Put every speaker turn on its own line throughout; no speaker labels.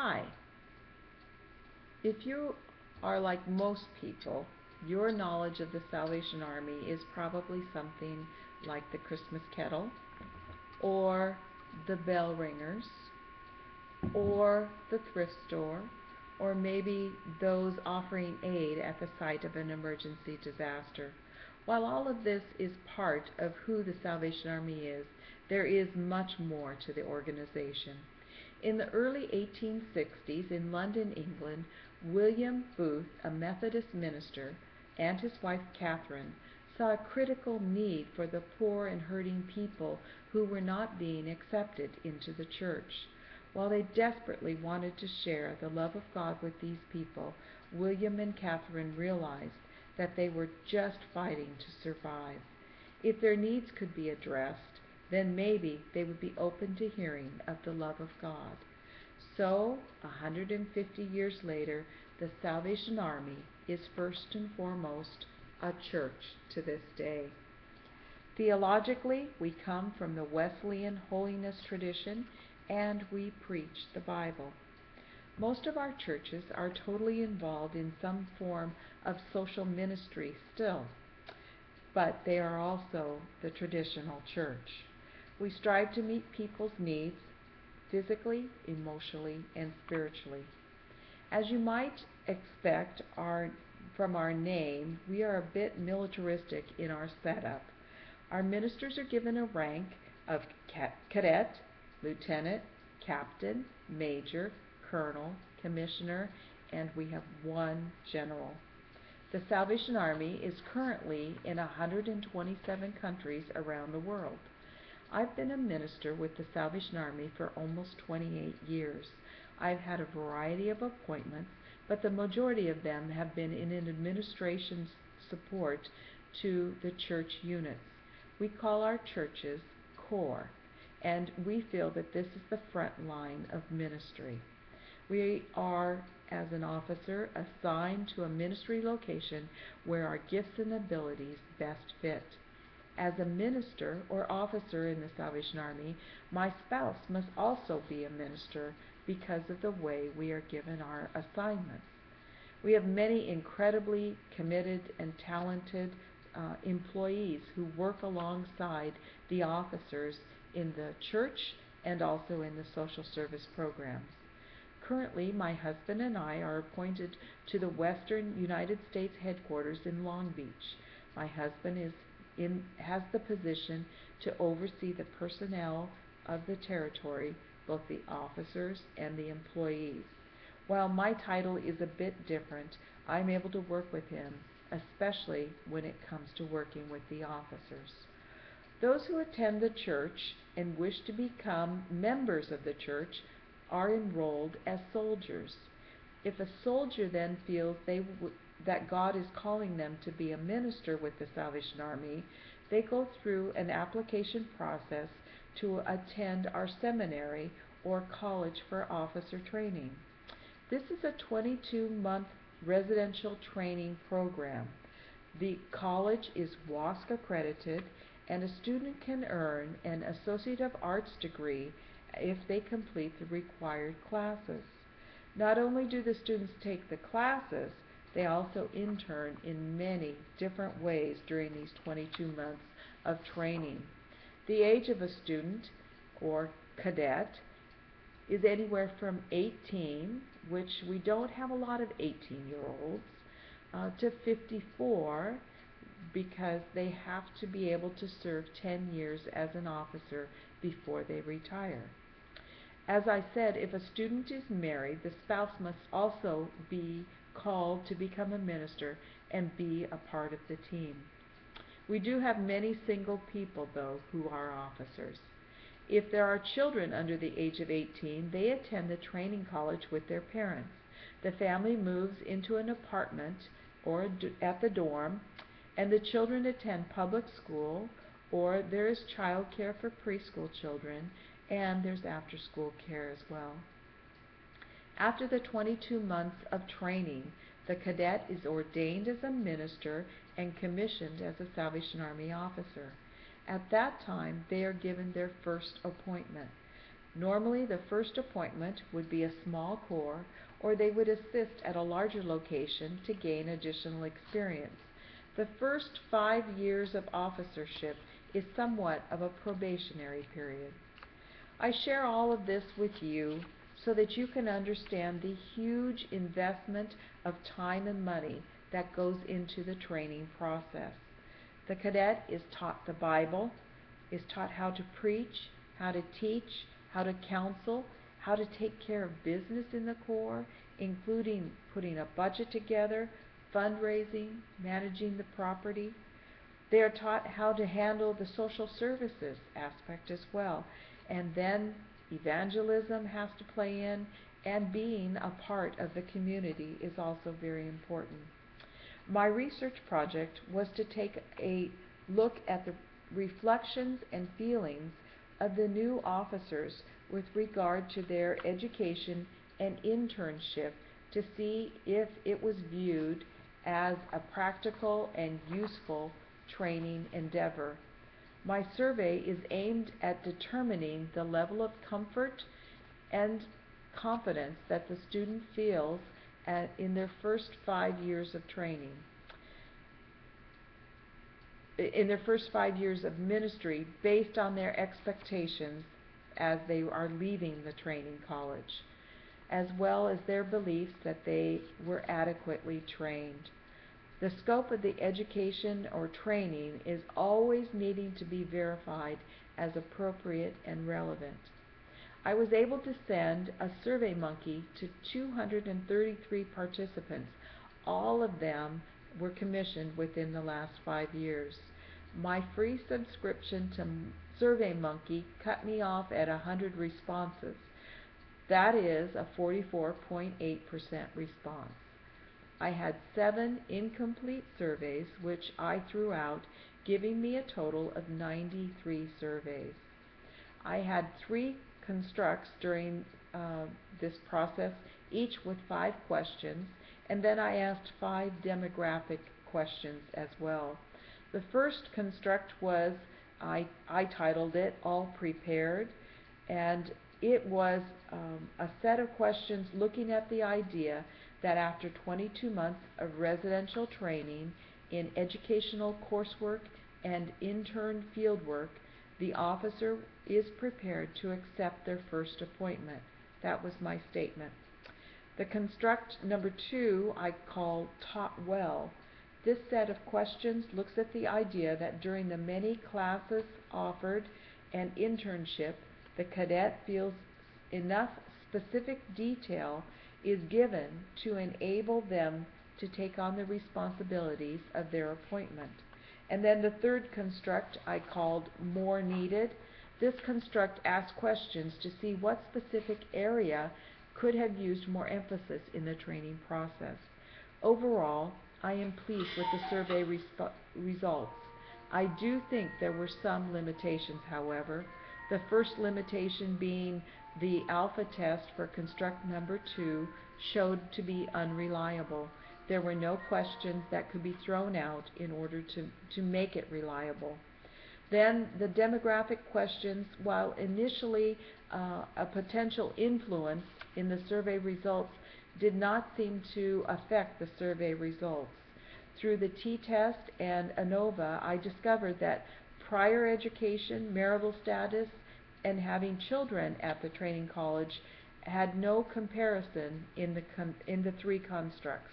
Hi. If you are like most people, your knowledge of the Salvation Army is probably something like the Christmas kettle, or the bell ringers, or the thrift store, or maybe those offering aid at the site of an emergency disaster. While all of this is part of who the Salvation Army is, there is much more to the organization. In the early 1860s in London, England, William Booth, a Methodist minister, and his wife Catherine saw a critical need for the poor and hurting people who were not being accepted into the church. While they desperately wanted to share the love of God with these people, William and Catherine realized that they were just fighting to survive. If their needs could be addressed, then maybe they would be open to hearing of the love of God. So, 150 years later, the Salvation Army is first and foremost a church to this day. Theologically, we come from the Wesleyan holiness tradition, and we preach the Bible. Most of our churches are totally involved in some form of social ministry still, but they are also the traditional church. We strive to meet people's needs physically, emotionally, and spiritually. As you might expect from our name, we are a bit militaristic in our setup. Our ministers are given a rank of cadet, lieutenant, captain, major, colonel, commissioner, and we have one general. The Salvation Army is currently in 127 countries around the world. I've been a minister with the Salvation Army for almost 28 years. I've had a variety of appointments, but the majority of them have been in an administration support to the church units. We call our churches core, and we feel that this is the front line of ministry. We are, as an officer, assigned to a ministry location where our gifts and abilities best fit. As a minister or officer in the Salvation Army, my spouse must also be a minister because of the way we are given our assignments. We have many incredibly committed and talented employees who work alongside the officers in the church and also in the social service programs. Currently, my husband and I are appointed to the Western United States headquarters in Long Beach. My husband has the position to oversee the personnel of the territory, both the officers and the employees. While my title is a bit different, I'm able to work with him, especially when it comes to working with the officers. Those who attend the church and wish to become members of the church are enrolled as soldiers. If a soldier then feels that God is calling them to be a minister with the Salvation Army, they go through an application process to attend our seminary or college for officer training. This is a 22-month residential training program. The college is WASC accredited, and a student can earn an Associate of Arts degree if they complete the required classes. Not only do the students take the classes, they also intern in many different ways during these 22 months of training. The age of a student or cadet is anywhere from 18, which we don't have a lot of 18-year-olds, to 54, because they have to be able to serve 10 years as an officer before they retire. As I said, if a student is married, the spouse must also be called to become a minister and be a part of the team. We do have many single people, though, who are officers. If there are children under the age of 18, they attend the training college with their parents. The family moves into an apartment or at the dorm, and the children attend public school, or there is child care for preschool children, and there's after-school care as well. After the 22 months of training, the cadet is ordained as a minister and commissioned as a Salvation Army officer. At that time, they are given their first appointment. Normally, the first appointment would be a small corps, or they would assist at a larger location to gain additional experience. The first 5 years of officership is somewhat of a probationary period. I share all of this with you so that you can understand the huge investment of time and money that goes into the training process. The cadet is taught the Bible, is taught how to preach, how to teach, how to counsel, how to take care of business in the Corps, including putting a budget together, fundraising, managing the property. They are taught how to handle the social services aspect as well. And then evangelism has to play in, and being a part of the community is also very important. My research project was to take a look at the reflections and feelings of the new officers with regard to their education and internship to see if it was viewed as a practical and useful training endeavor. My survey is aimed at determining the level of comfort and confidence that the student feels in their first 5 years of training. In their first 5 years of ministry, based on their expectations as they are leaving the training college, as well as their beliefs that they were adequately trained. The scope of the education or training is always needing to be verified as appropriate and relevant. I was able to send a survey monkey to 233 participants. All of them were commissioned within the last 5 years. My free subscription to SurveyMonkey cut me off at 100 responses. That is a 44.8% response. I had 7 incomplete surveys, which I threw out, giving me a total of 93 surveys. I had 3 constructs during this process, each with 5 questions, and then I asked 5 demographic questions as well. The first construct was, I titled it All Prepared, and it was a set of questions looking at the idea that after 22 months of residential training in educational coursework and intern fieldwork, the officer is prepared to accept their first appointment. That was my statement. The construct number 2 I call Taught Well. This set of questions looks at the idea that during the many classes offered and internship, the cadet feels enough specific detail is given to enable them to take on the responsibilities of their appointment. And then the third construct I called More Needed. This construct asks questions to see what specific area could have used more emphasis in the training process. Overall, I am pleased with the survey results. I do think there were some limitations, however. The first limitation being the alpha test for construct number 2 showed to be unreliable. There were no questions that could be thrown out in order to make it reliable. Then the demographic questions, while initially a potential influence in the survey results, did not seem to affect the survey results. Through the t-test and ANOVA, I discovered that prior education, marital status, and having children at the training college had no comparison in the 3 constructs.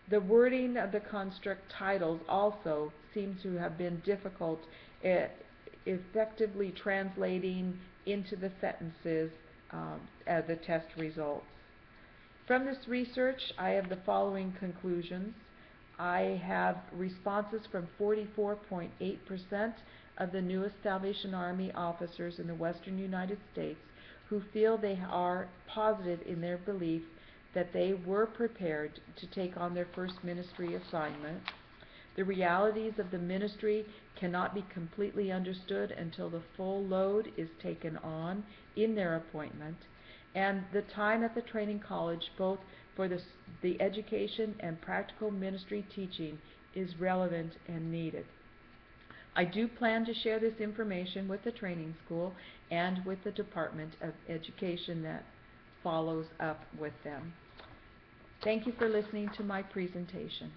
The wording of the construct titles also seemed to have been difficult at effectively translating into the sentences as the test results. From this research, I have the following conclusions. I have responses from 44.8% of the newest Salvation Army officers in the western United States who feel they are positive in their belief that they were prepared to take on their first ministry assignment. The realities of the ministry cannot be completely understood until the full load is taken on in their appointment, and the time at the training college, both for the education and practical ministry teaching, is relevant and needed. I do plan to share this information with the training school and with the Department of Education that follows up with them. Thank you for listening to my presentation.